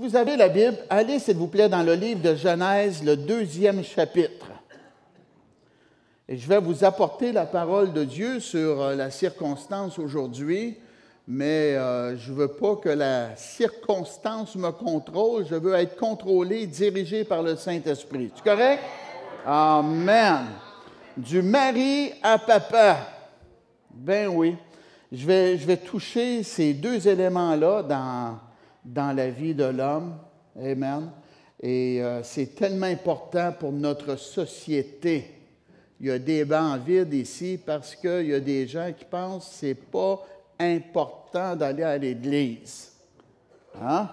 vous avez la Bible, allez s'il vous plaît dans le livre de Genèse, le 2e chapitre. Et je vais vous apporter la parole de Dieu sur la circonstance aujourd'hui, mais je ne veux pas que la circonstance me contrôle, je veux être contrôlé, dirigé par le Saint-Esprit. C'est correct? Amen. Du mari à papa. Ben oui. Je vais toucher ces deux éléments-là dans la vie de l'homme. Amen. Et c'est tellement important pour notre société. Il y a des bancs vides ici parce qu'il y a des gens qui pensent que ce n'est pas important d'aller à l'Église. Hein?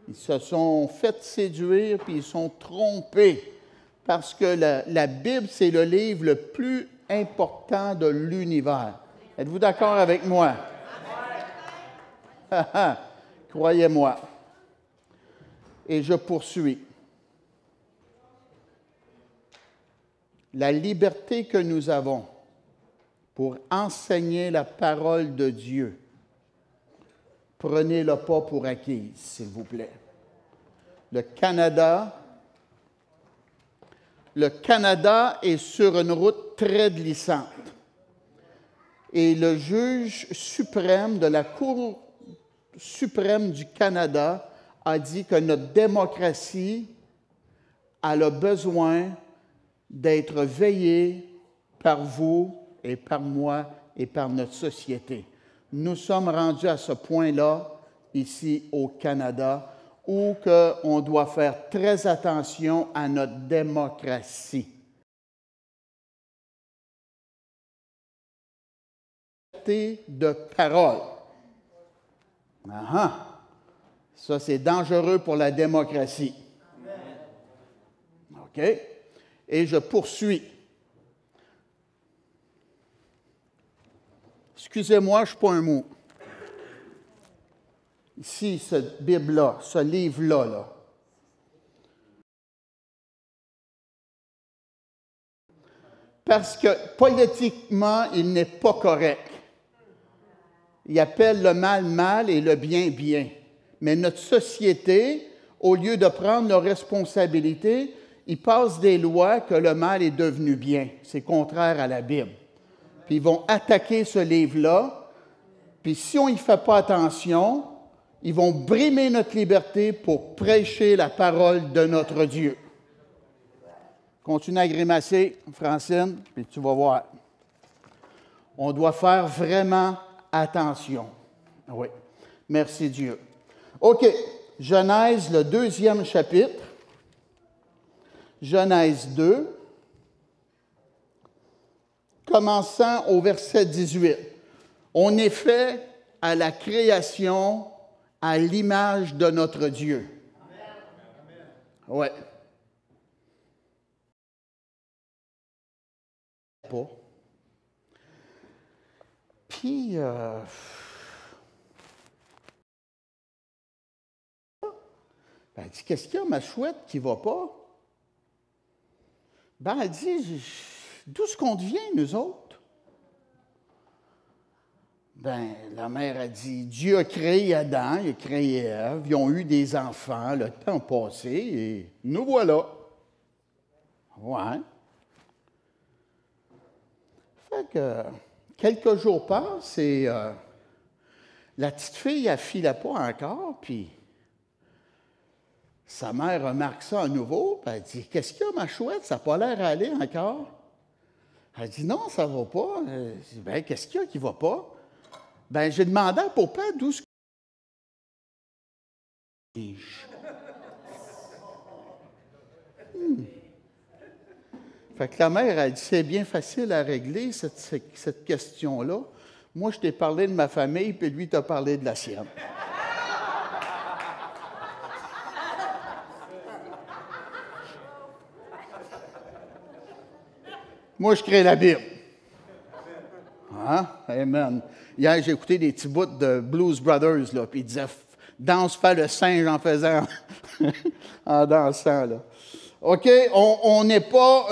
Ils se sont fait séduire puis ils sont trompés parce que la Bible, c'est le livre le plus important de l'univers. Êtes-vous d'accord avec moi? Croyez-moi. Et je poursuis. La liberté que nous avons pour enseigner la parole de Dieu, prenez-le pas pour acquise, s'il vous plaît. Le Canada est sur une route très glissante. Et le juge suprême de la Cour suprême du Canada a dit que notre démocratie elle a besoin d'être veillée par vous et par moi et par notre société. Nous sommes rendus à ce point-là, ici au Canada, où on doit faire très attention à notre démocratie. De parole. Ça, c'est dangereux pour la démocratie. OK? Et je poursuis. Excusez-moi, je ne suis pas un mot. Ici, cette Bible-là, ce livre-là, là. Parce que politiquement, il n'est pas correct. Il appelle le mal mal et le bien bien. Mais notre société, au lieu de prendre nos responsabilités, il passe des lois que le mal est devenu bien. C'est contraire à la Bible. Puis ils vont attaquer ce livre-là. Puis si on n'y fait pas attention, ils vont brimer notre liberté pour prêcher la parole de notre Dieu. Continue à grimacer, Francine, puis tu vas voir. On doit faire vraiment attention. Oui. Merci Dieu. OK. Genèse, le 2e chapitre. Genèse 2. Commençant au verset 18. On est fait à la création à l'image de notre Dieu. Oui. Pas. Puis, elle dit, qu'est-ce qu'il y a, ma chouette, qui ne va pas? Ben, elle dit, d'où est-ce qu'on devient, nous autres? Ben, la mère a dit, Dieu a créé Adam, il a créé Ève, ils ont eu des enfants, le temps passé, et nous voilà. Ouais. Fait que quelques jours passent et la petite fille, elle ne filait pas encore, puis sa mère remarque ça à nouveau, puis elle dit, qu'est-ce qu'il y a, ma chouette, ça n'a pas l'air à aller encore? Elle dit, non, ça ne va pas. Elle dit, ben, qu'est-ce qu'il y a qui ne va pas? Ben, j'ai demandé à papa d'où ce Fait que la mère a dit, c'est bien facile à régler, cette question-là. Moi, je t'ai parlé de ma famille, puis lui t'a parlé de la sienne. Moi, je crée la Bible. Hein? Amen. Hier, j'ai écouté des petits bouts de Blues Brothers, là, puis ils disaient, danse, fais le singe en faisant, en dansant, là. OK? On n'est pas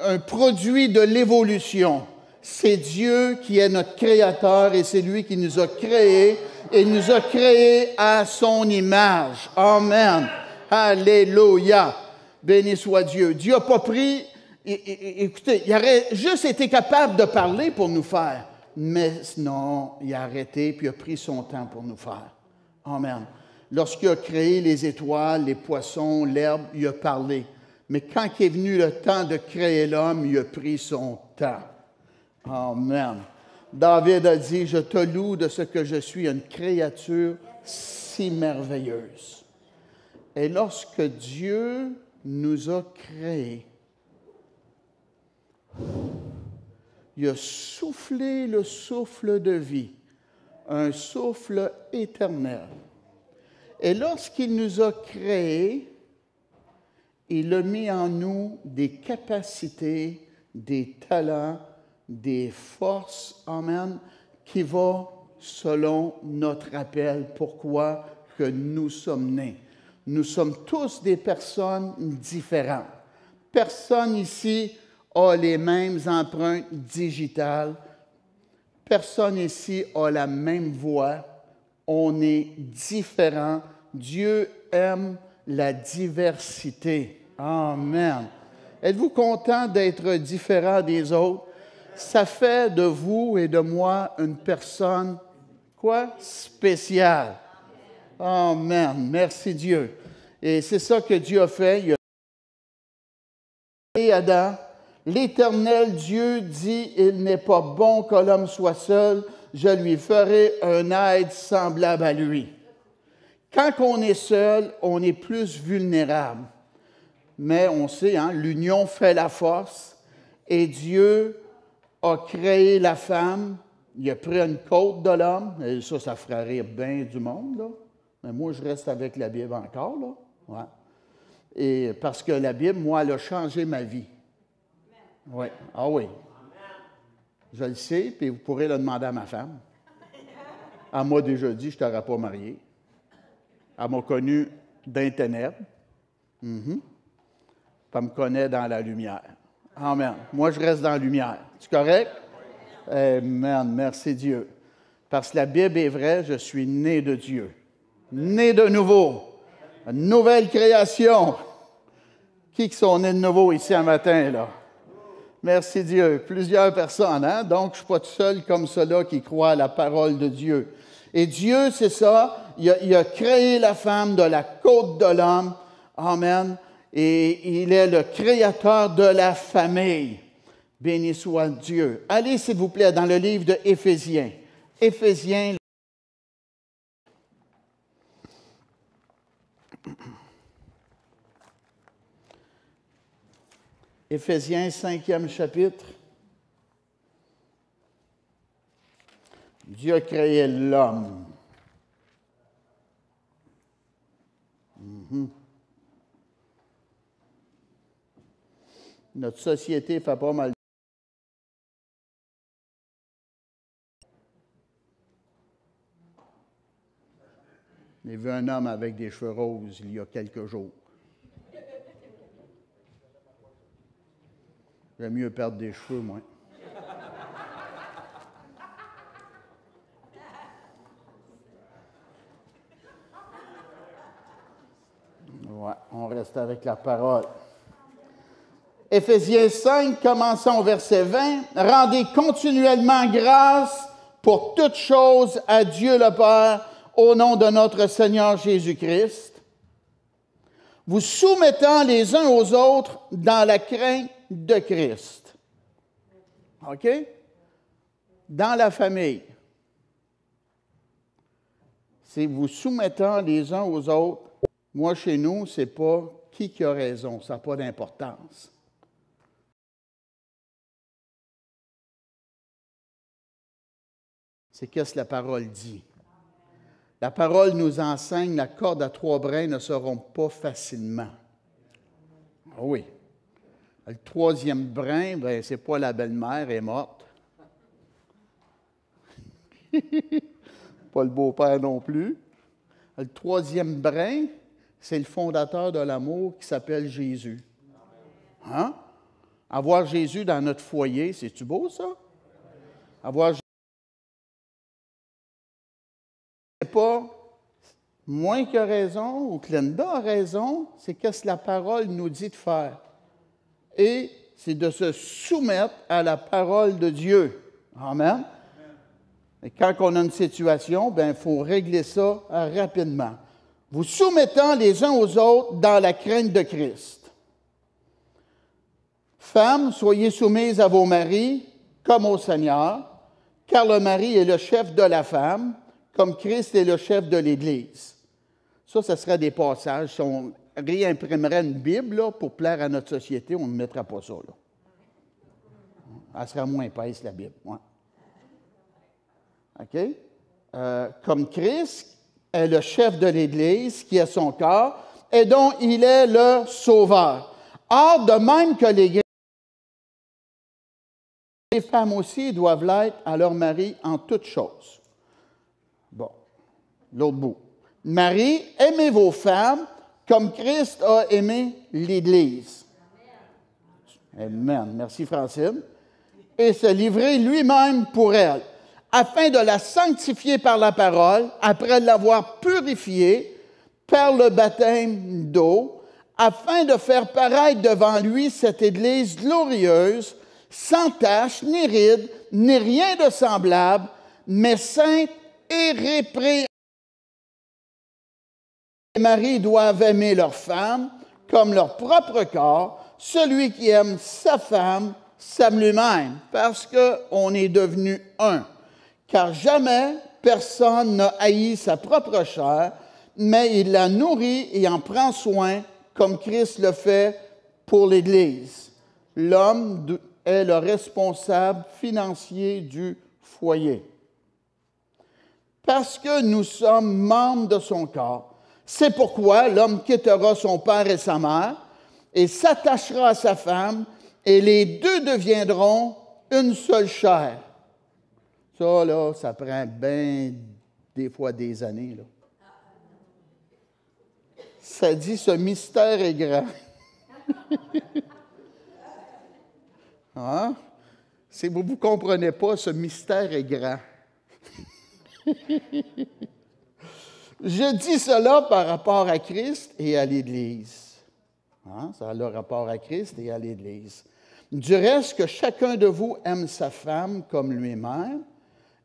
un produit de l'évolution. C'est Dieu qui est notre créateur et c'est lui qui nous a créés Il nous a créés à son image. Amen. Alléluia. Béni soit Dieu. Dieu n'a pas pris... Écoutez, il aurait juste été capable de parler pour nous faire. Mais non, il a arrêté puis il a pris son temps pour nous faire. Amen. Lorsqu'il a créé les étoiles, les poissons, l'herbe, il a parlé. Mais quand il est venu le temps de créer l'homme, il a pris son temps. Amen. David a dit, « Je te loue de ce que je suis, une créature si merveilleuse. » Et lorsque Dieu nous a créés, il a soufflé le souffle de vie, un souffle éternel. Et lorsqu'il nous a créés, il a mis en nous des capacités, des talents, des forces, amen, qui vont selon notre appel. Pourquoi que nous sommes nés? Nous sommes tous des personnes différentes. Personne ici a les mêmes empreintes digitales. Personne ici a la même voix. On est différents. Dieu aime la diversité. Amen. Êtes-vous content d'être différent des autres? Ça fait de vous et de moi une personne, quoi? Spéciale. Amen. Merci Dieu. Et c'est ça que Dieu a fait. Il a créé Adam. L'Éternel Dieu dit, « Il n'est pas bon que l'homme soit seul. Je lui ferai un aide semblable à lui. » Quand on est seul, on est plus vulnérable. Mais on sait, hein, l'union fait la force. Et Dieu a créé la femme. Il a pris une côte de l'homme. Et ça ferait rire bien du monde, là. Mais moi, je reste avec la Bible encore, là. Ouais. Et parce que la Bible, moi, elle a changé ma vie. Oui. Ah oui. Je le sais, puis vous pourrez le demander à ma femme. Elle m'a déjà dit, je ne t'aurais pas marié. Elle m'a connu d'Internet. Elle me connaît dans la lumière. Amen. Moi, je reste dans la lumière. C'est correct? Amen. Merci Dieu. Parce que la Bible est vraie, je suis né de Dieu. Né de nouveau. Une nouvelle création. Qui sont nés de nouveau ici un matin, là? Merci Dieu. Plusieurs personnes, hein? Donc, je ne suis pas tout seul comme cela qui croit à la parole de Dieu. Et Dieu, c'est ça, il a créé la femme de la côte de l'homme. Amen. Et il est le créateur de la famille. Béni soit Dieu. Allez, s'il vous plaît, dans le livre de Éphésiens. Éphésiens. Éphésiens, 5e chapitre. Dieu a créé l'homme. Notre société fait pas mal. J'ai vu un homme avec des cheveux roses il y a quelques jours. J'aime mieux perdre des cheveux, moi. Ouais, on reste avec la parole. Éphésiens 5, commençons au verset 20. « Rendez continuellement grâce pour toutes choses à Dieu le Père, au nom de notre Seigneur Jésus-Christ, vous soumettant les uns aux autres dans la crainte de Christ. » OK? Dans la famille. C'est vous soumettant les uns aux autres. Moi, chez nous, ce n'est pas qui a raison. Ça n'a pas d'importance. C'est qu'est-ce que la parole dit. La parole nous enseigne, la corde à 3 brins ne se rompt pas facilement. Ah oui. Le 3e brin, ben, c'est pas la belle-mère, elle est morte. Pas le beau-père non plus. Le 3e brin, c'est le fondateur de l'amour qui s'appelle Jésus. Hein? Avoir Jésus dans notre foyer, c'est-tu beau, ça? Avoir Jésus moins que raison, ou que Linda a raison, c'est qu'est-ce que la parole nous dit de faire. Et c'est de se soumettre à la parole de Dieu. Amen. Et quand on a une situation, il faut régler ça rapidement. Vous soumettant les uns aux autres dans la crainte de Christ. Femmes, soyez soumises à vos maris comme au Seigneur, car le mari est le chef de la femme, comme Christ est le chef de l'Église. Ça, ce serait des passages. Si on réimprimerait une Bible là, pour plaire à notre société, on ne mettrait pas ça. Là. Elle serait moins épaisse, la Bible. Ouais. OK? Comme Christ est le chef de l'Église, qui est son corps, et dont il est le sauveur. Or, de même que les femmes aussi doivent l'être à leur mari en toutes choses. Bon, l'autre bout. Marie, aimez vos femmes comme Christ a aimé l'Église. Amen. Merci, Francine. Et se livrer lui-même pour elle, afin de la sanctifier par la parole, après l'avoir purifiée par le baptême d'eau, afin de faire paraître devant lui cette Église glorieuse, sans tache, ni ride, ni rien de semblable, mais sainte et répréhensible. Les maris doivent aimer leur femme comme leur propre corps. Celui qui aime sa femme s'aime lui-même, parce qu'on est devenu un. Car jamais personne n'a haï sa propre chair, mais il la nourrit et en prend soin, comme Christ le fait pour l'Église. L'homme est le responsable financier du foyer. Parce que nous sommes membres de son corps, c'est pourquoi l'homme quittera son père et sa mère et s'attachera à sa femme, et les deux deviendront une seule chair. Ça, là, ça prend bien des fois des années. Là. Ça dit, ce mystère est grand. Hein? Si vous ne comprenez pas, ce mystère est grand. Je dis cela par rapport à Christ et à l'Église. Hein? Ça a le rapport à Christ et à l'Église. Du reste, que chacun de vous aime sa femme comme lui-même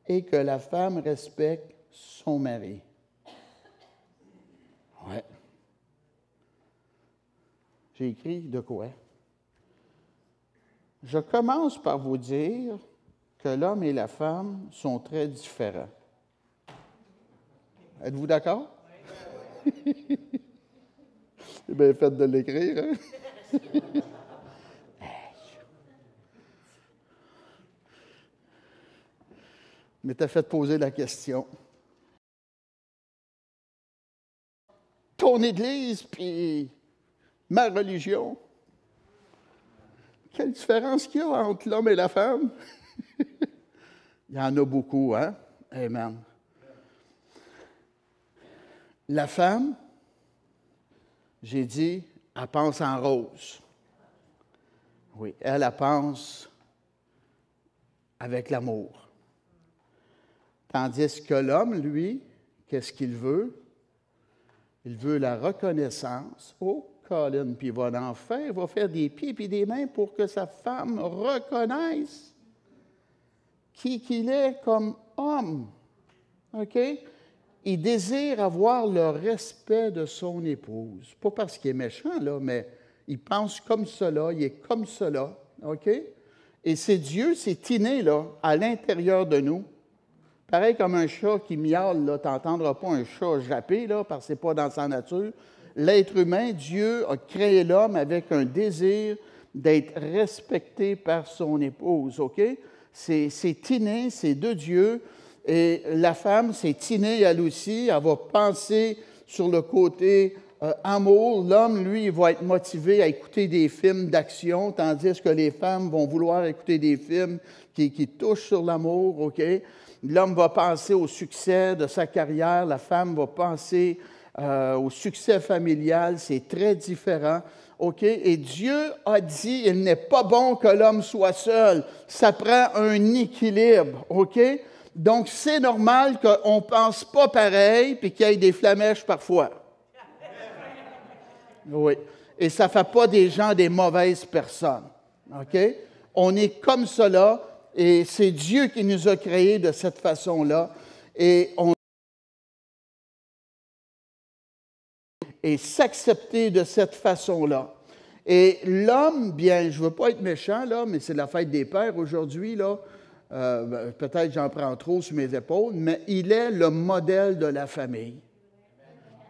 et que la femme respecte son mari. Ouais. J'ai écrit de quoi? Je commence par vous dire que l'homme et la femme sont très différents. Êtes-vous d'accord? C'est bien fait de l'écrire, hein? Mais t'as fait poser la question. Ton Église, puis ma religion, quelle différence qu'il y a entre l'homme et la femme? Il y en a beaucoup, hein? Amen. La femme, j'ai dit, elle pense en rose. Oui, elle pense avec l'amour. Tandis que l'homme, lui, qu'est-ce qu'il veut? Il veut la reconnaissance. Oh, Colin, puis il va en faire, il va faire des pieds et des mains pour que sa femme reconnaisse qui qu'il est comme homme. OK? Il désire avoir le respect de son épouse. Pas parce qu'il est méchant, là, mais il pense comme cela, il est comme cela. OK? Et c'est Dieu, c'est inné, là, à l'intérieur de nous. Pareil comme un chat qui miaule, là, tu n'entendras pas un chat japper, là, parce que ce n'est pas dans sa nature. L'être humain, Dieu a créé l'homme avec un désir d'être respecté par son épouse, OK? C'est inné, c'est de Dieu. Et la femme, c'est inné, elle aussi, elle va penser sur le côté amour. L'homme, lui, il va être motivé à écouter des films d'action, tandis que les femmes vont vouloir écouter des films qui touchent sur l'amour, OK? L'homme va penser au succès de sa carrière, la femme va penser au succès familial, c'est très différent. OK? Et Dieu a dit, il n'est pas bon que l'homme soit seul. Ça prend un équilibre. OK? Donc, c'est normal qu'on ne pense pas pareil puis qu'il y ait des flamèches parfois. Oui. Et ça ne fait pas des gens des mauvaises personnes. OK? On est comme cela et c'est Dieu qui nous a créés de cette façon-là. Et s'accepter de cette façon-là. Et l'homme, bien, je ne veux pas être méchant, là, mais c'est la fête des pères aujourd'hui, là. Peut-être j'en prends trop sur mes épaules, mais il est le modèle de la famille.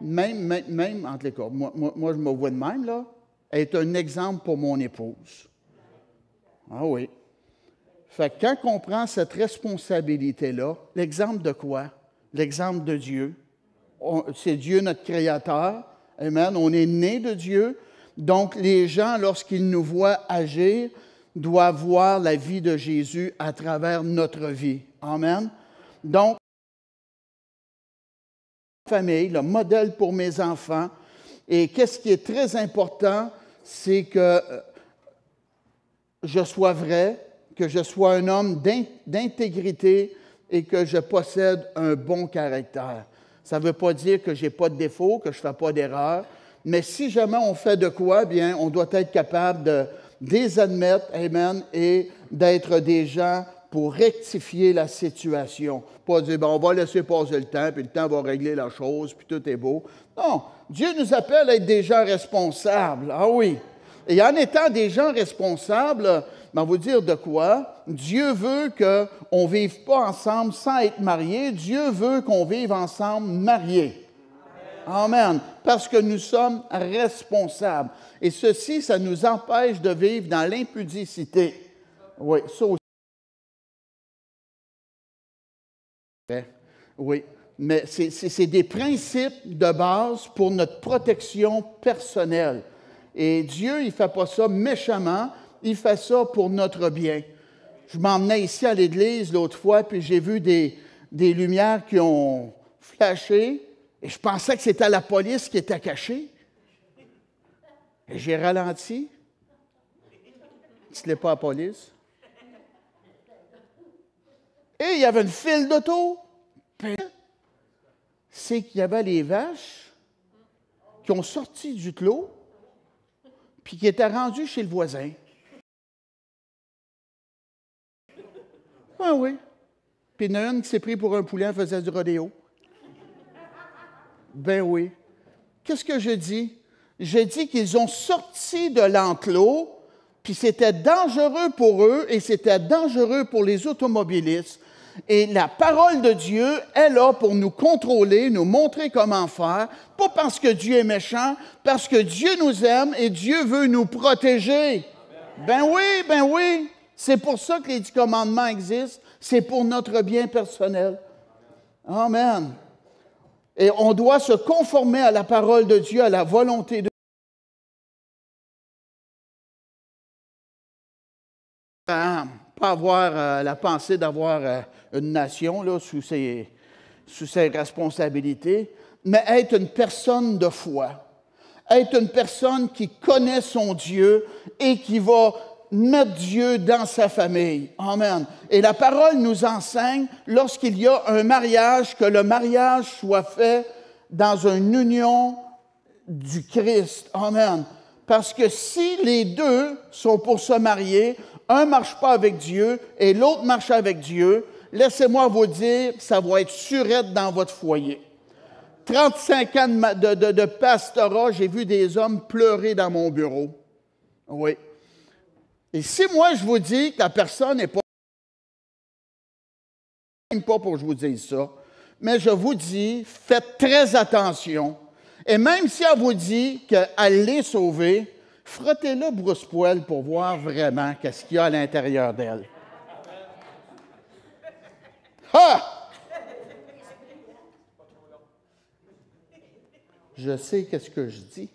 Même entre les corps. Moi, je me vois de même, là. Elle est un exemple pour mon épouse. Ah oui. Fait que quand on prend cette responsabilité-là, l'exemple de quoi? L'exemple de Dieu. C'est Dieu notre Créateur. Amen. On est né de Dieu. Donc, les gens, lorsqu'ils nous voient agir, doivent voir la vie de Jésus à travers notre vie. Amen. Donc, famille, le modèle pour mes enfants. Et qu'est-ce qui est très important, c'est que je sois vrai, que je sois un homme d'intégrité et que je possède un bon caractère. Ça ne veut pas dire que je n'ai pas de défaut, que je ne fais pas d'erreur, mais si jamais on fait de quoi, bien, on doit être capable de les admettre, amen, et d'être des gens pour rectifier la situation. Pas dire, ben, on va laisser passer le temps, puis le temps va régler la chose, puis tout est beau. Non, Dieu nous appelle à être des gens responsables. Ah oui. Et en étant des gens responsables, ben, vous dire de quoi? Dieu veut qu'on ne vive pas ensemble sans être mariés. Dieu veut qu'on vive ensemble mariés. Amen. Parce que nous sommes responsables. Et ceci, ça nous empêche de vivre dans l'impudicité. Oui, ça aussi. Oui, mais c'est des principes de base pour notre protection personnelle. Et Dieu, il ne fait pas ça méchamment, il fait ça pour notre bien. Je m'emmenais ici à l'église l'autre fois, puis j'ai vu des lumières qui ont flashé, et je pensais que c'était la police qui était cachée. Et j'ai ralenti. Ce n'est pas la police. Et il y avait une file d'auto. C'est qu'il y avait les vaches qui ont sorti du clos puis qui étaient rendues chez le voisin. Ah oui. Puis il y en a une qui s'est pris pour un poulet, elle faisait du rodéo. Ben oui. Qu'est-ce que je dis? Je dis qu'ils ont sorti de l'enclos, puis c'était dangereux pour eux et c'était dangereux pour les automobilistes. Et la parole de Dieu est là pour nous contrôler, nous montrer comment faire, pas parce que Dieu est méchant, parce que Dieu nous aime et Dieu veut nous protéger. Ben oui. C'est pour ça que les 10 commandements existent. C'est pour notre bien personnel. Amen. Et on doit se conformer à la parole de Dieu, à la volonté de Dieu. Pas avoir la pensée d'avoir une nation là, sous ses responsabilités, mais être une personne de foi, être une personne qui connaît son Dieu et qui va mettre Dieu dans sa famille. Amen. Et la parole nous enseigne, lorsqu'il y a un mariage, que le mariage soit fait dans une union du Christ. Amen. Parce que si les deux sont pour se marier, un ne marche pas avec Dieu et l'autre marche avec Dieu, laissez-moi vous dire, ça va être surette dans votre foyer. 35 ans de pastorat, j'ai vu des hommes pleurer dans mon bureau. Oui. Et si moi je vous dis que la personne n'est pas... Même pas pour que je vous dise ça, mais je vous dis, faites très attention. Et même si elle vous dit qu'elle l'est sauvée, frottez-le brosse-poil pour voir vraiment qu'est-ce qu'il y a à l'intérieur d'elle. Ah! Je sais qu'est-ce que je dis.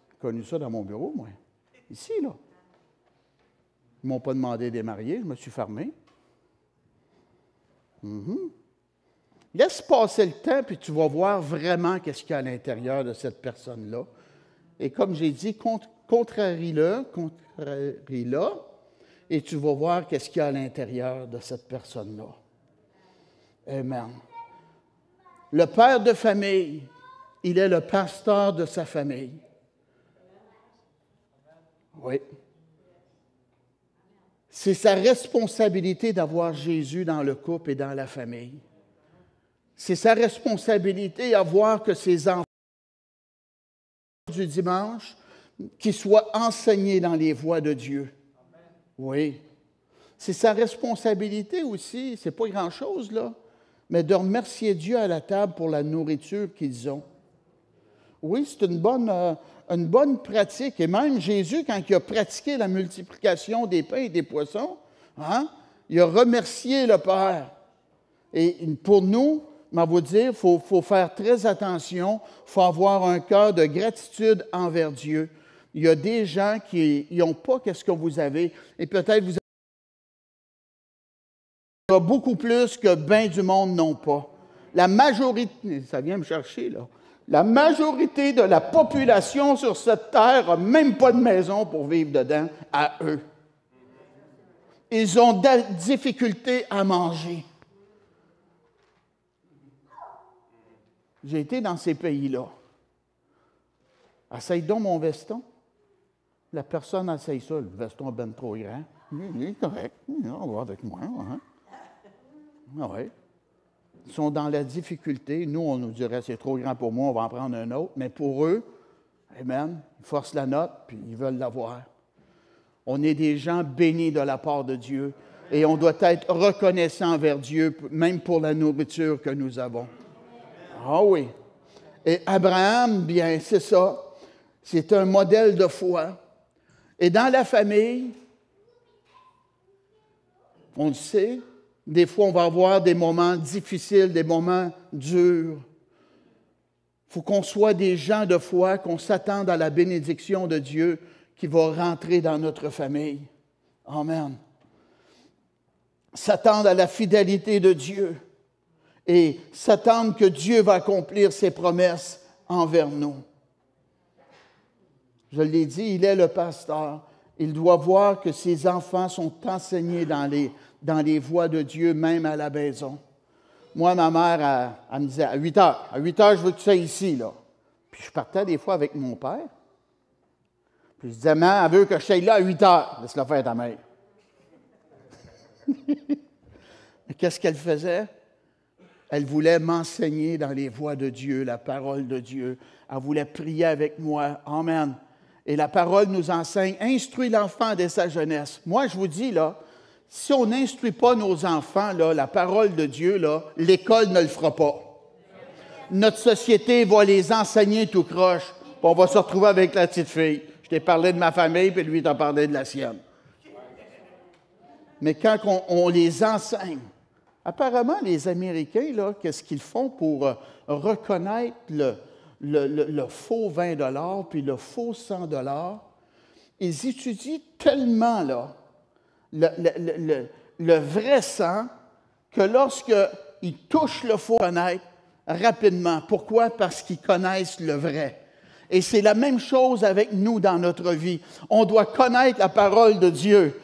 J'ai connu ça dans mon bureau, moi. Ici, là. Ils ne m'ont pas demandé de les marier, je me suis fermé. Laisse passer le temps, puis tu vas voir vraiment qu'est-ce qu'il y a à l'intérieur de cette personne-là. Et comme j'ai dit, contrarie-la, et tu vas voir qu'est-ce qu'il y a à l'intérieur de cette personne-là. Amen. Le père de famille, il est le pasteur de sa famille. Oui. C'est sa responsabilité d'avoir Jésus dans le couple et dans la famille. C'est sa responsabilité à voir que ses enfants du dimanche, qu'ils soient enseignés dans les voies de Dieu. Oui. C'est sa responsabilité aussi, c'est pas grand-chose, là, mais de remercier Dieu à la table pour la nourriture qu'ils ont. Oui, c'est une bonne pratique. Et même Jésus, quand il a pratiqué la multiplication des pains et des poissons, hein, il a remercié le Père. Et pour nous, je vais vous dire, il faut faire très attention, il faut avoir un cœur de gratitude envers Dieu. Il y a des gens qui n'ont pas ce que vous avez, et peut-être vous avez beaucoup plus que bien du monde n'ont pas. La majorité, ça vient me chercher là, la majorité de la population sur cette terre n'a même pas de maison pour vivre dedans à eux. Ils ont des difficultés à manger. J'ai été dans ces pays-là. Essaye donc mon veston. La personne essaye ça, le veston est bien trop grand. Il est correct. On va avec moi. Hein? Ah oui. Ils sont dans la difficulté. Nous, on nous dirait, c'est trop grand pour moi, on va en prendre un autre. Mais pour eux, amen, ils forcent la note, puis ils veulent l'avoir. On est des gens bénis de la part de Dieu. Et on doit être reconnaissant envers Dieu, même pour la nourriture que nous avons. Ah oui. Et Abraham, bien, c'est ça. C'est un modèle de foi. Et dans la famille, on le sait, des fois, on va avoir des moments difficiles, des moments durs. Il faut qu'on soit des gens de foi, qu'on s'attende à la bénédiction de Dieu qui va rentrer dans notre famille. Amen. S'attendre à la fidélité de Dieu et s'attendre que Dieu va accomplir ses promesses envers nous. Je l'ai dit, il est le pasteur. Il doit voir que ses enfants sont enseignés dans les voies de Dieu, même à la maison. Moi, ma mère, elle me disait, à 8 heures, je veux que tu sois ici, là. Puis je partais des fois avec mon père. Puis je disais, maman, elle veut que je sois là à 8 heures. Laisse-la faire ta mère. Mais qu'est-ce qu'elle faisait? Elle voulait m'enseigner dans les voies de Dieu, la parole de Dieu. Elle voulait prier avec moi. Amen. Et la parole nous enseigne, instruis l'enfant dès sa jeunesse. Moi, je vous dis, là, si on n'instruit pas nos enfants, là, la parole de Dieu, là, l'école ne le fera pas. Notre société va les enseigner tout croche, puis on va se retrouver avec la petite fille. Je t'ai parlé de ma famille, puis lui, t'a parlé de la sienne. Mais quand on les enseigne, apparemment, les Américains, là, qu'est-ce qu'ils font pour reconnaître le faux 20 $ puis le faux 100 $? Ils étudient tellement là, le vrai sang que lorsqu'ils touchent le faux, ils connaissent rapidement. Pourquoi? Parce qu'ils connaissent le vrai. Et c'est la même chose avec nous dans notre vie. On doit connaître la parole de Dieu.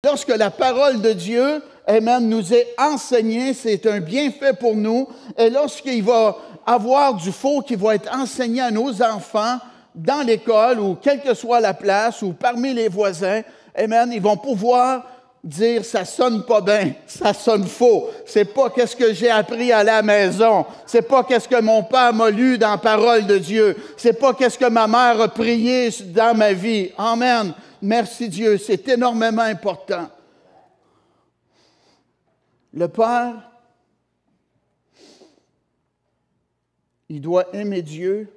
Lorsque la parole de Dieu, amen, nous est enseignée, c'est un bienfait pour nous. Et lorsqu'il va avoir du faux qui va être enseigné à nos enfants dans l'école ou quelle que soit la place ou parmi les voisins, amen, ils vont pouvoir dire ça sonne pas bien, ça sonne faux. C'est pas qu'est-ce que j'ai appris à la maison. C'est pas qu'est-ce que mon père m'a lu dans la parole de Dieu. C'est pas qu'est-ce que ma mère a prié dans ma vie. Amen. Merci Dieu, c'est énormément important. Le Père, il doit aimer Dieu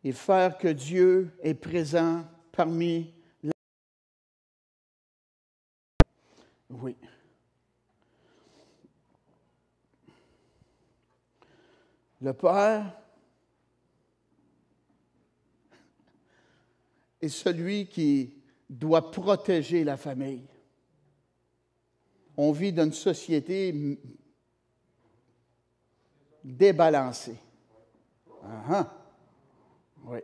et faire que Dieu est présent parmi les... Oui. Le Père est celui qui doit protéger la famille. On vit dans une société débalancée. Ah! Oui.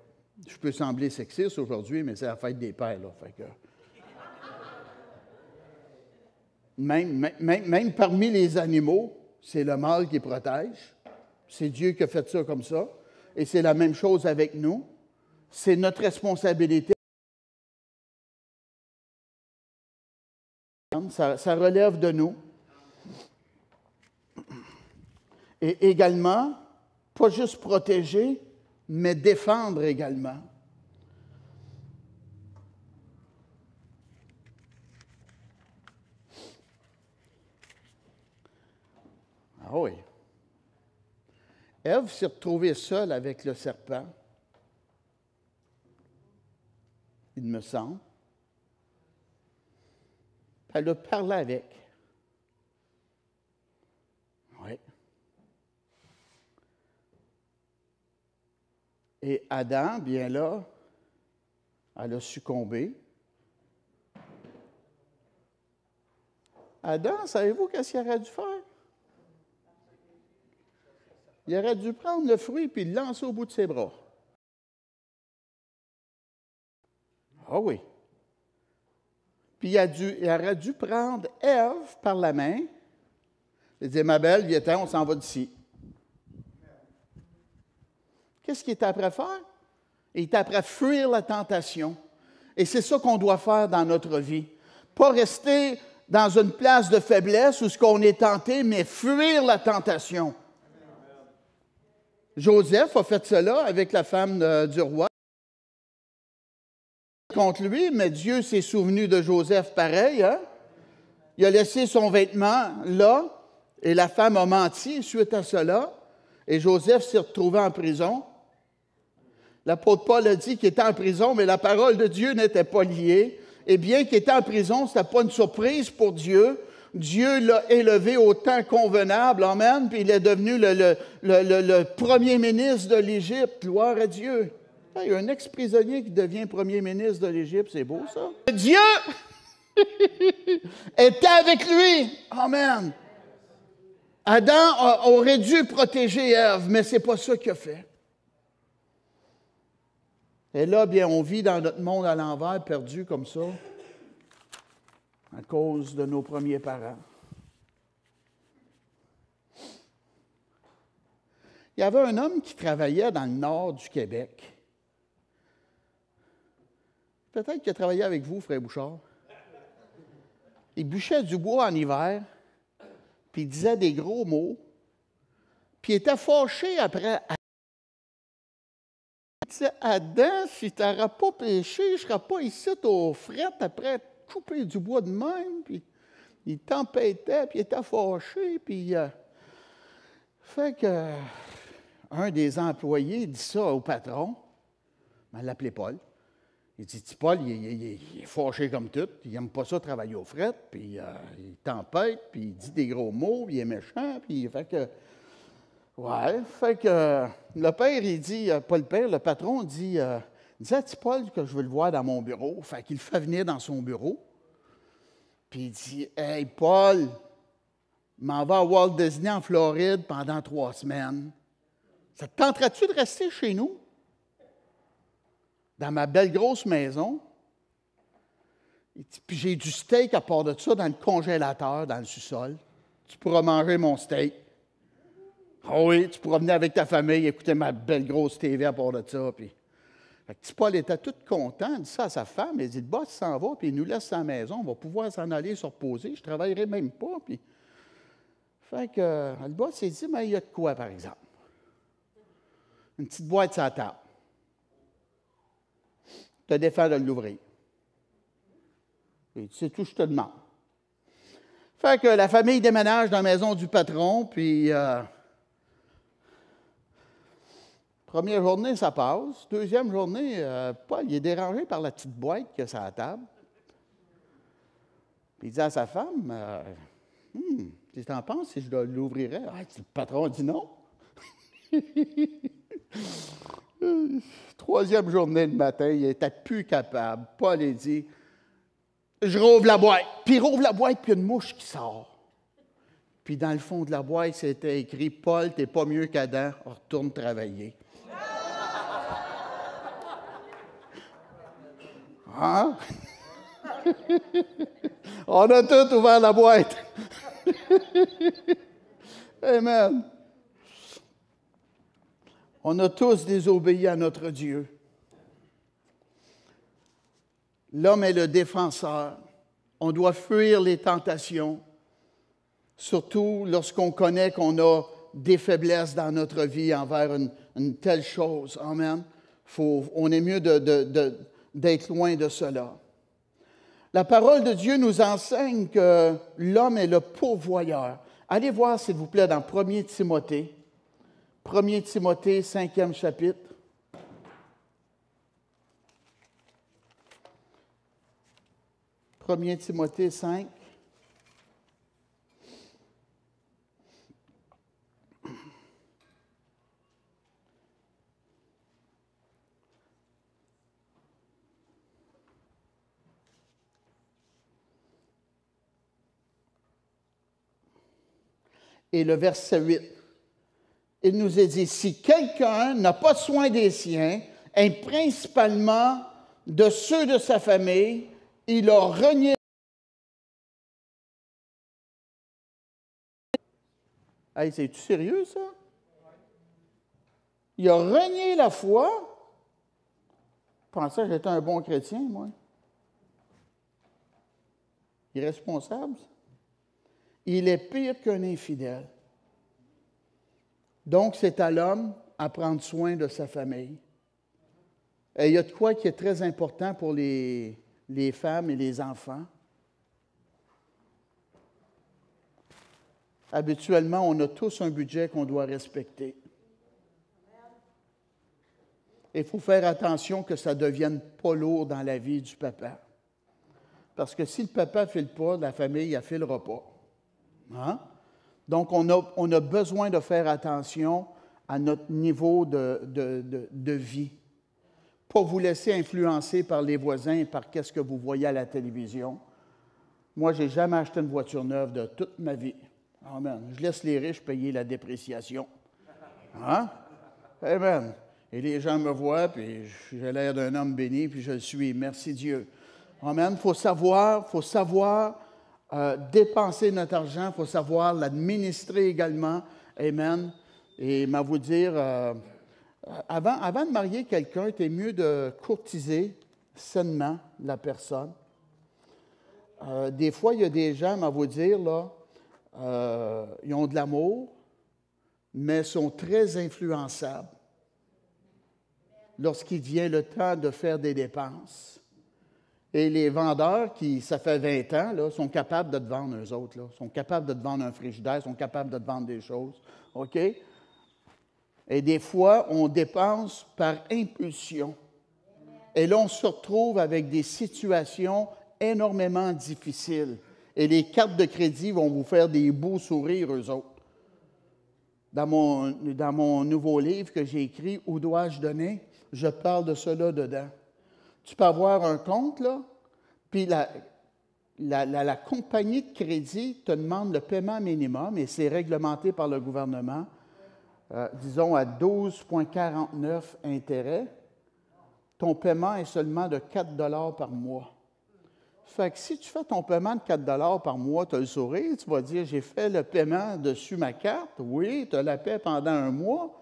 Je peux sembler sexiste aujourd'hui, mais c'est la fête des pères, là. Fait que... Même parmi les animaux, c'est le mâle qui protège. C'est Dieu qui a fait ça comme ça. Et c'est la même chose avec nous. C'est notre responsabilité. Ça relève de nous. Et également, pas juste protéger, mais défendre également. Ah oui. Ève s'est retrouvée seule avec le serpent, il me semble. Elle a parlé avec. Oui. Et Adam, bien là, elle a succombé. Adam, savez-vous qu'est-ce qu'il aurait dû faire? Il aurait dû prendre le fruit et le lancer au bout de ses bras. Ah oui. Puis il aurait dû prendre Ève par la main et dire, ma belle, viens-t'en, on s'en va d'ici. Qu'est-ce qu'il était après faire? Il était après fuir la tentation. Et c'est ça qu'on doit faire dans notre vie. Pas rester dans une place de faiblesse où ce qu'on est tenté, mais fuir la tentation. Joseph a fait cela avec la femme du roi contre lui, mais Dieu s'est souvenu de Joseph pareil. Hein? Il a laissé son vêtement là, et la femme a menti suite à cela, et Joseph s'est retrouvé en prison. L'apôtre Paul a dit qu'il était en prison, mais la parole de Dieu n'était pas liée. Et bien qu'il était en prison, ce n'était pas une surprise pour Dieu. Dieu l'a élevé au temps convenable, amen, puis il est devenu le premier ministre de l'Égypte. Gloire à Dieu. Il y a un ex-prisonnier qui devient premier ministre de l'Égypte, c'est beau ça. Dieu était avec lui, amen. Adam aurait dû protéger Ève, mais ce n'est pas ça qu'il a fait. Et là, bien, on vit dans notre monde à l'envers, perdu comme ça, à cause de nos premiers parents. Il y avait un homme qui travaillait dans le nord du Québec. Peut-être qu'il a travaillé avec vous, frère Bouchard. Il bûchait du bois en hiver, puis il disait des gros mots, puis il était fâché après. Il disait, Adam, si tu n'aurais pas péché, je ne serais pas ici aux frettes après couper du bois de même. Puis il tempêtait, puis il était fâché. Puis fait que un des employés dit ça au patron. Ben, il l'appelait Paul. Il dit, Paul, il est fâché comme tout. Il n'aime pas ça travailler aux frettes. Puis il tempête, puis il dit des gros mots, puis il est méchant. Puis fait que... Ouais, fait que le père, il dit, pas le père, le patron dit à petit Paul que je veux le voir dans mon bureau. Fait qu'il le fait venir dans son bureau. Puis il dit, hey Paul, m'en va à Walt Disney en Floride pendant 3 semaines. Ça te tenterait-tu de rester chez nous? Dans ma belle grosse maison. Il dit, puis j'ai du steak à part de ça dans le congélateur, dans le sous-sol. Tu pourras manger mon steak. Ah oui, tu pourras venir avec ta famille, écouter ma belle grosse TV à part de ça. Puis... Fait que petit Paul était tout content, il dit ça à sa femme, il dit, le boss s'en va, puis il nous laisse sa maison, on va pouvoir s'en aller se reposer, je ne travaillerai même pas. Puis... Fait que le boss s'est dit, mais il y a de quoi, par exemple? Une petite boîte sur la table. Je te défends de l'ouvrir. Et c'est tout, je te demande. Fait que la famille déménage dans la maison du patron, puis... Première journée, ça passe. Deuxième journée, Paul, il est dérangé par la petite boîte qu'il y a sur la table. Puis il dit à sa femme, qu'est-ce que tu en penses si je l'ouvrirais? Ah, le patron dit non. Troisième journée le matin, il n'était plus capable. Paul, il dit, je rouvre la boîte. Puis il rouvre la boîte, puis il y a une mouche qui sort. Puis dans le fond de la boîte, c'était écrit, Paul, t'es pas mieux qu'Adam, retourne travailler. Hein? On a tout ouvert la boîte. Amen. On a tous désobéi à notre Dieu. L'homme est le défenseur. On doit fuir les tentations, surtout lorsqu'on connaît qu'on a des faiblesses dans notre vie envers une telle chose. Amen. On est mieux d'être loin de cela. La parole de Dieu nous enseigne que l'homme est le pourvoyeur. Allez voir, s'il vous plaît, dans 1 Timothée. 1 Timothée, 5e chapitre. « 1 Timothée 5. Et le verset 8, il nous est dit, « Si quelqu'un n'a pas soin des siens, et principalement de ceux de sa famille, il a renié. » Hey, c'est-tu sérieux, ça? Il a renié la foi. Je pensais que j'étais un bon chrétien, moi. Irresponsable. Il est pire qu'un infidèle. Donc, c'est à l'homme à prendre soin de sa famille. Et il y a de quoi qui est très important pour les femmes et les enfants. Habituellement, on a tous un budget qu'on doit respecter. Il faut faire attention que ça ne devienne pas lourd dans la vie du papa. Parce que si le papa ne file pas, la famille ne filera pas. Hein? Donc, on a besoin de faire attention à notre niveau de vie. Pas vous laisser influencer par les voisins et par ce que vous voyez à la télévision. Moi, je n'ai jamais acheté une voiture neuve de toute ma vie. Amen. Je laisse les riches payer la dépréciation. Hein? Amen. Et les gens me voient, puis j'ai l'air d'un homme béni, puis je le suis. Merci Dieu. Amen. Il faut savoir dépenser notre argent, il faut savoir l'administrer également. Amen. Et vous dire, avant de marier quelqu'un, il est mieux de courtiser sainement la personne. Des fois, il y a des gens, vous dire, là, ils ont de l'amour, mais sont très influençables lorsqu'il vient le temps de faire des dépenses. Et les vendeurs, ça fait 20 ans, là, sont capables de te vendre, eux autres. Là, sont capables de te vendre un frigidaire, sont capables de te vendre des choses. OK? Et des fois, on dépense par impulsion. Et là, on se retrouve avec des situations énormément difficiles. Et les cartes de crédit vont vous faire des beaux sourires, eux autres. Dans mon nouveau livre que j'ai écrit, « Où dois-je donner? », je parle de cela dedans. Tu peux avoir un compte, là, puis la compagnie de crédit te demande le paiement minimum, et c'est réglementé par le gouvernement, disons à 12,49 intérêts. Ton paiement est seulement de 4 $ par mois. Fait que si tu fais ton paiement de 4 $ par mois, tu as le sourire, tu vas dire, j'ai fait le paiement dessus ma carte. Oui, tu as la paie pendant un mois,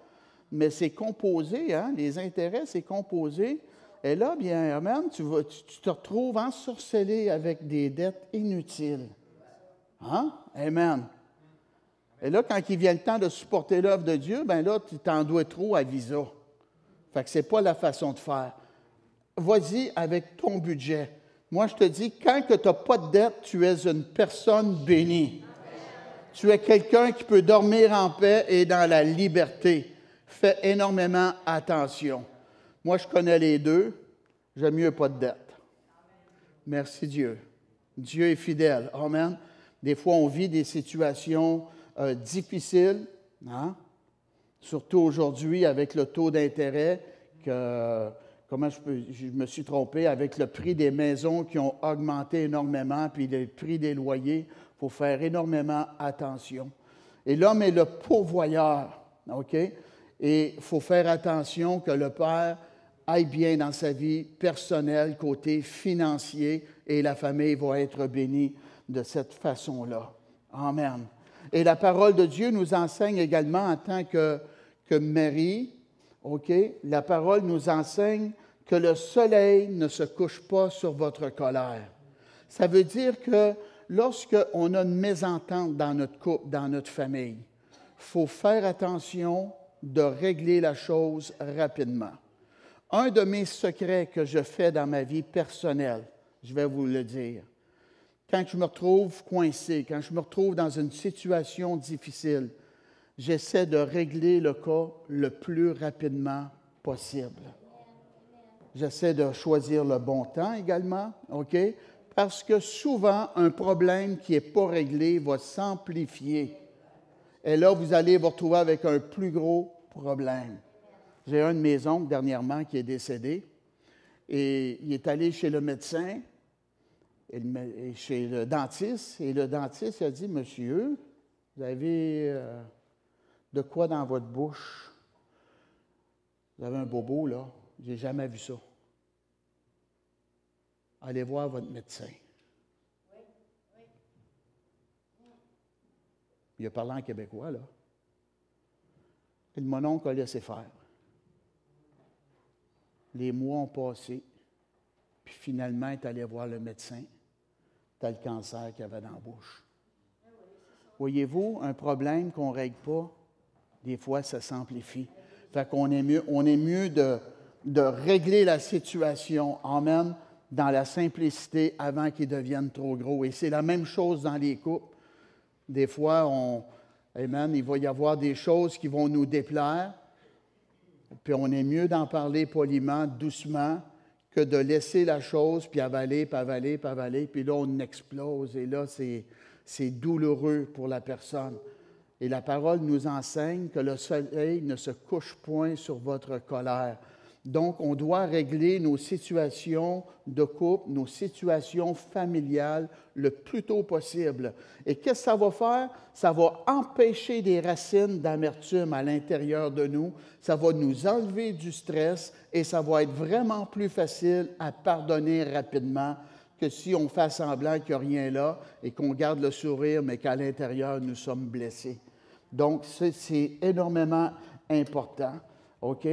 mais c'est composé, hein? Les intérêts, c'est composé. Et là, bien, amen, tu te retrouves ensorcelé avec des dettes inutiles. Hein? Amen. Et là, quand il vient le temps de supporter l'œuvre de Dieu, bien là, tu t'en dois trop à visa. Fait que ce n'est pas la façon de faire. Vas-y avec ton budget. Moi, je te dis, quand tu n'as pas de dette, tu es une personne bénie. Tu es quelqu'un qui peut dormir en paix et dans la liberté. Fais énormément attention. Moi, je connais les deux. J'aime mieux pas de dette. Merci Dieu. Dieu est fidèle. Amen. Des fois, on vit des situations difficiles, hein? Surtout aujourd'hui avec le taux d'intérêt je me suis trompé, avec le prix des maisons qui ont augmenté énormément, puis le prix des loyers. Il faut faire énormément attention. Et l'homme est le pourvoyeur, OK? Et il faut faire attention que le Père aille bien dans sa vie personnelle, côté financier, et la famille va être bénie de cette façon-là. Amen. Et la parole de Dieu nous enseigne également en tant que mari, OK? La parole nous enseigne que le soleil ne se couche pas sur votre colère. Ça veut dire que lorsqu'on a une mésentente dans notre couple, dans notre famille, il faut faire attention de régler la chose rapidement. Un de mes secrets que je fais dans ma vie personnelle, je vais vous le dire, quand je me retrouve coincé, quand je me retrouve dans une situation difficile, j'essaie de régler le cas le plus rapidement possible. J'essaie de choisir le bon temps également, OK? Parce que souvent, un problème qui n'est pas réglé va s'amplifier. Et là, vous allez vous retrouver avec un plus gros problème. J'ai un de mes oncles dernièrement qui est décédé et il est allé chez le médecin et chez le dentiste. Et le dentiste a dit, « Monsieur, vous avez de quoi dans votre bouche? Vous avez un bobo, là? J'ai jamais vu ça. Allez voir votre médecin. » Il a parlé en québécois, là. Et le mononcle a laissé faire. Les mois ont passé, puis finalement, il est allé voir le médecin. T'as le cancer qu'il avait dans la bouche. Voyez-vous, un problème qu'on ne règle pas, des fois, ça s'amplifie. Fait qu'on est mieux de régler la situation, amen, dans la simplicité avant qu'il devienne trop gros. Et c'est la même chose dans les couples. Des fois, amen, il va y avoir des choses qui vont nous déplaire, puis on est mieux d'en parler poliment, doucement, que de laisser la chose, puis avaler, puis avaler, puis avaler, puis là, on explose. Et là, c'est douloureux pour la personne. Et la parole nous enseigne que le soleil ne se couche point sur votre colère. Donc, on doit régler nos situations de couple, nos situations familiales le plus tôt possible. Et qu'est-ce que ça va faire? Ça va empêcher des racines d'amertume à l'intérieur de nous. Ça va nous enlever du stress et ça va être vraiment plus facile à pardonner rapidement que si on fait semblant qu'il n'y a rien là et qu'on garde le sourire, mais qu'à l'intérieur, nous sommes blessés. Donc, c'est énormément important. OK?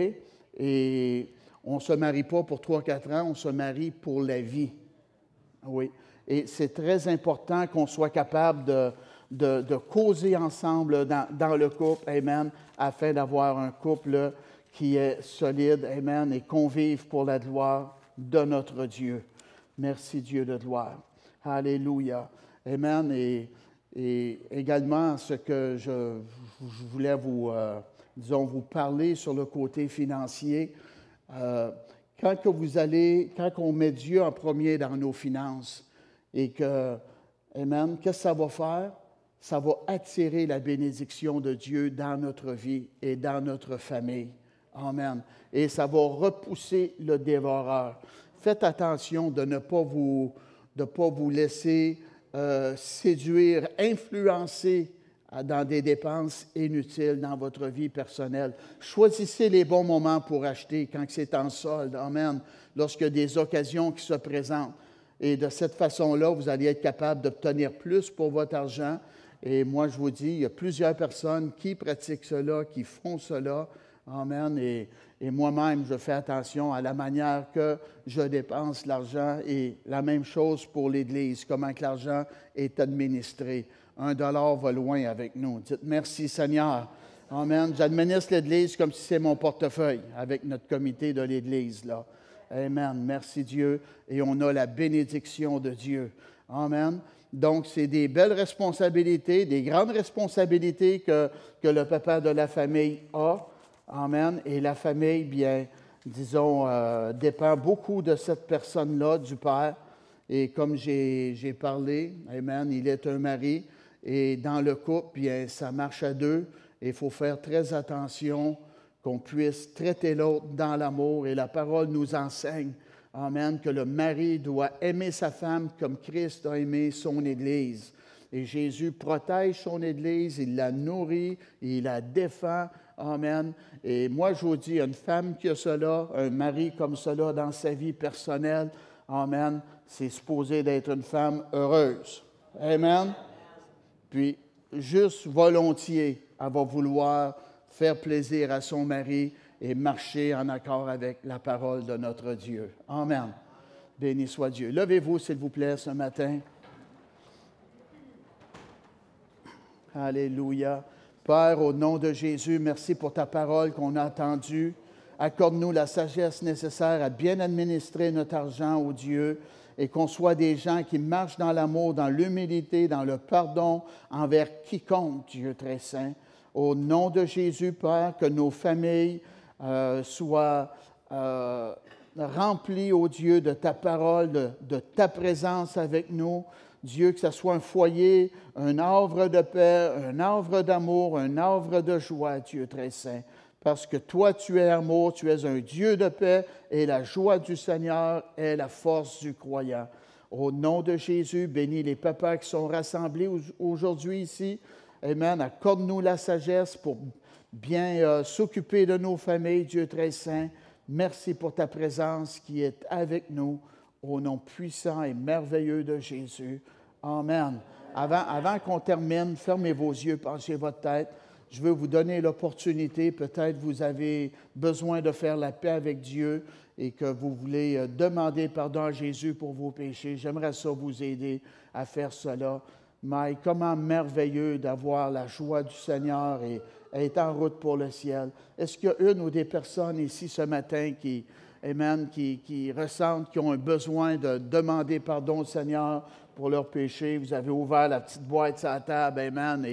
Et on ne se marie pas pour 3-4 ans, on se marie pour la vie. Oui. Et c'est très important qu'on soit capable de causer ensemble dans le couple, amen, afin d'avoir un couple qui est solide, amen, et qu'on vive pour la gloire de notre Dieu. Merci Dieu de gloire. Alléluia. Amen. Et également, ce que je voulais vous parler sur le côté financier, quand on met Dieu en premier dans nos finances et que, amen, qu'est-ce que ça va faire? Ça va attirer la bénédiction de Dieu dans notre vie et dans notre famille. Amen. Et ça va repousser le dévoreur. Faites attention de ne pas vous laisser séduire, influencer dans des dépenses inutiles dans votre vie personnelle. Choisissez les bons moments pour acheter quand c'est en solde. Amen. Lorsqu'il y a des occasions qui se présentent. Et de cette façon-là, vous allez être capable d'obtenir plus pour votre argent. Et moi, je vous dis, il y a plusieurs personnes qui pratiquent cela, qui font cela. Amen. Et moi-même, je fais attention à la manière que je dépense l'argent et la même chose pour l'Église, comment que l'argent est administré. $1 va loin avec nous. Dites merci Seigneur. Amen. J'administre l'Église comme si c'est mon portefeuille avec notre comité de l'Église, là. Amen. Merci Dieu. Et on a la bénédiction de Dieu. Amen. Donc, c'est des belles responsabilités, des grandes responsabilités que le papa de la famille a. Amen. Et la famille, bien, disons, dépend beaucoup de cette personne-là, du père. Et comme j'ai parlé, amen, il est un mari. Et dans le couple, bien, ça marche à deux. Et il faut faire très attention qu'on puisse traiter l'autre dans l'amour. Et la parole nous enseigne, amen, que le mari doit aimer sa femme comme Christ a aimé son Église. Et Jésus protège son Église, il la nourrit, il la défend. Amen. Et moi, je vous dis, une femme qui a cela, un mari comme cela dans sa vie personnelle, amen, c'est supposé d'être une femme heureuse. Amen. Puis, juste volontiers, elle va vouloir faire plaisir à son mari et marcher en accord avec la parole de notre Dieu. Amen. Béni soit Dieu. Levez-vous, s'il vous plaît, ce matin. Alléluia. Père, au nom de Jésus, merci pour ta parole qu'on a entendue. Accorde-nous la sagesse nécessaire à bien administrer notre argent, ô Dieu, et qu'on soit des gens qui marchent dans l'amour, dans l'humilité, dans le pardon envers quiconque, Dieu très saint. Au nom de Jésus, Père, que nos familles soient remplies, ô Dieu, de ta parole, de ta présence avec nous. Dieu, que ce soit un foyer, un havre de paix, un havre d'amour, un havre de joie, Dieu très saint. Parce que toi, tu es amour, tu es un Dieu de paix, et la joie du Seigneur est la force du croyant. Au nom de Jésus, bénis les papas qui sont rassemblés aujourd'hui ici. Amen. Accorde-nous la sagesse pour bien s'occuper de nos familles, Dieu très saint. Merci pour ta présence qui est avec nous. Au nom puissant et merveilleux de Jésus. Amen. Avant qu'on termine, fermez vos yeux, penchez votre tête. Je veux vous donner l'opportunité, peut-être vous avez besoin de faire la paix avec Dieu et que vous voulez demander pardon à Jésus pour vos péchés. J'aimerais ça vous aider à faire cela. Mais comment merveilleux d'avoir la joie du Seigneur et être en route pour le ciel. Est-ce qu'il y a une ou des personnes ici ce matin Amen, qui ressentent, qui ont un besoin de demander pardon au Seigneur pour leurs péchés? Vous avez ouvert la petite boîte sur la table, amen,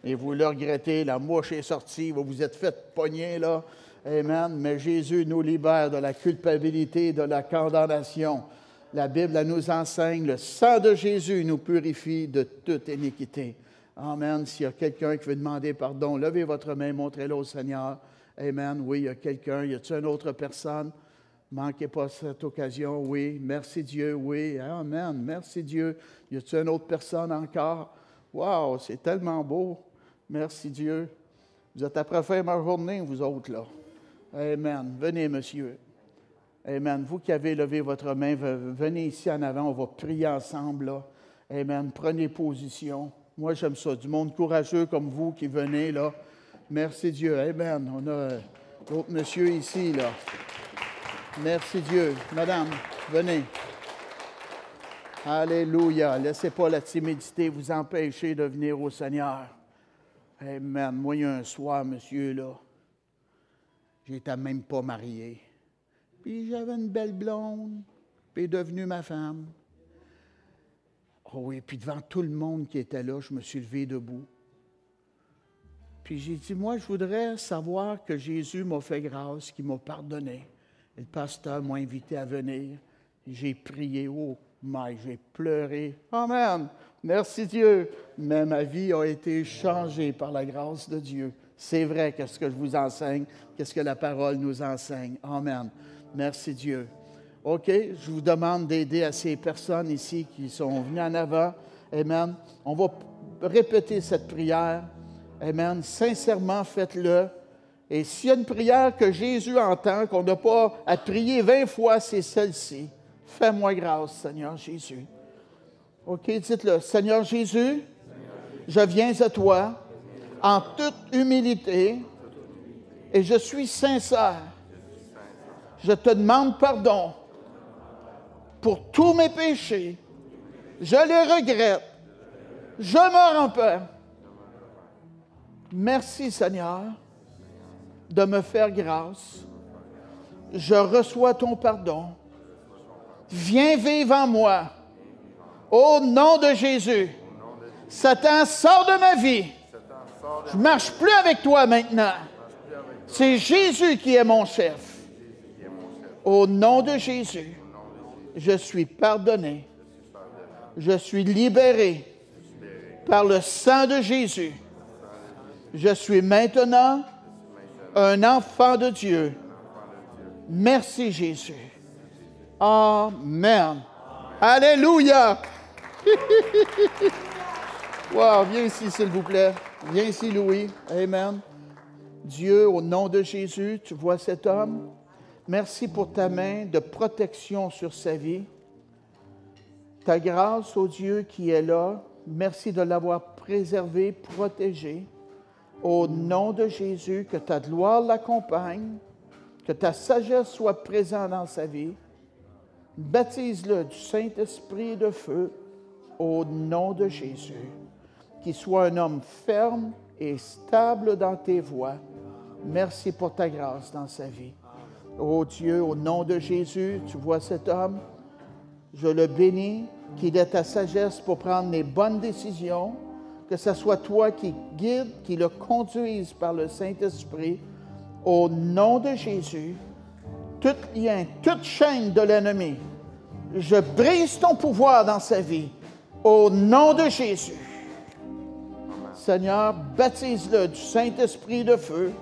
et vous le regrettez, la mouche est sortie, vous vous êtes fait pogner, là, amen. Mais Jésus nous libère de la culpabilité, de la condamnation. La Bible elle nous enseigne, le sang de Jésus nous purifie de toute iniquité. Amen. S'il y a quelqu'un qui veut demander pardon, levez votre main, montrez-le au Seigneur. Amen. Oui, il y a quelqu'un. Y a-t-il une autre personne? Manquez pas cette occasion, oui. Merci Dieu, oui. Amen. Merci Dieu. Y a-t-il une autre personne encore? Wow, c'est tellement beau. Merci Dieu. Vous êtes après faire ma journée, vous autres, là. Amen. Venez, monsieur. Amen. Vous qui avez levé votre main, venez ici en avant. On va prier ensemble, là. Amen. Prenez position. Moi, j'aime ça. Du monde courageux comme vous qui venez, là. Merci Dieu. Amen. On a d'autres monsieur ici, là. Merci Dieu. Madame, venez. Alléluia. Laissez pas la timidité vous empêcher de venir au Seigneur. Amen. Moi, il y a un soir, monsieur, là, j'étais même pas marié. Puis j'avais une belle blonde, puis elle est devenue ma femme. Oh oui, puis devant tout le monde qui était là, je me suis levé debout. Puis j'ai dit, moi, je voudrais savoir que Jésus m'a fait grâce, qu'il m'a pardonné. Et le pasteur m'a invité à venir. J'ai prié, oh, mais j'ai pleuré. Amen. Merci Dieu. Mais ma vie a été changée par la grâce de Dieu. C'est vrai qu'est-ce que je vous enseigne, qu'est-ce que la parole nous enseigne. Amen. Merci Dieu. OK, je vous demande d'aider à ces personnes ici qui sont venues en avant. Amen. On va répéter cette prière. Amen. Sincèrement, faites-le. Et s'il y a une prière que Jésus entend, qu'on n'a pas à prier 20 fois, c'est celle-ci. Fais-moi grâce, Seigneur Jésus. OK, dites-le. Seigneur Jésus, je viens à toi en toute humilité et je suis sincère. Je te demande pardon pour tous mes péchés. Je les regrette. Je me repens. Merci, Seigneur, de me faire grâce. Je reçois ton pardon. Viens vivre en moi. Au nom de Jésus. Satan, sors de ma vie. Je ne marche plus avec toi maintenant. C'est Jésus qui est mon chef. Au nom de Jésus, je suis pardonné. Je suis libéré par le sang de Jésus. Je suis maintenant un enfant de Dieu. Merci Jésus. Amen. Alléluia. Wow, viens ici, s'il vous plaît. Viens ici, Louis. Amen. Dieu, au nom de Jésus, tu vois cet homme. Merci pour ta main de protection sur sa vie. Ta grâce, ô Dieu, qui est là. Merci de l'avoir préservé, protégé. Au nom de Jésus, que ta gloire l'accompagne, que ta sagesse soit présente dans sa vie. Baptise-le du Saint-Esprit et de feu, au nom de Jésus. Qu'il soit un homme ferme et stable dans tes voies. Merci pour ta grâce dans sa vie. Ô Dieu, au nom de Jésus, tu vois cet homme. Je le bénis, qu'il ait ta sagesse pour prendre les bonnes décisions, que ce soit toi qui guide, qui le conduise par le Saint-Esprit. Au nom de Jésus, tout lien, toute chaîne de l'ennemi, je brise ton pouvoir dans sa vie. Au nom de Jésus. Seigneur, baptise-le du Saint-Esprit de feu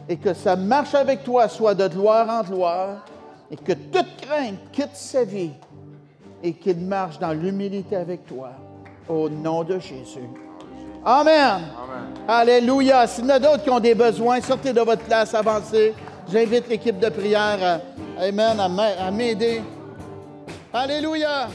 et que sa marche avec toi soit de gloire en gloire et que toute crainte quitte sa vie et qu'il marche dans l'humilité avec toi. Au nom de Jésus. Amen. Amen. Alléluia. S'il y en a d'autres qui ont des besoins, sortez de votre place, avancez. J'invite l'équipe de prière à m'aider. Alléluia.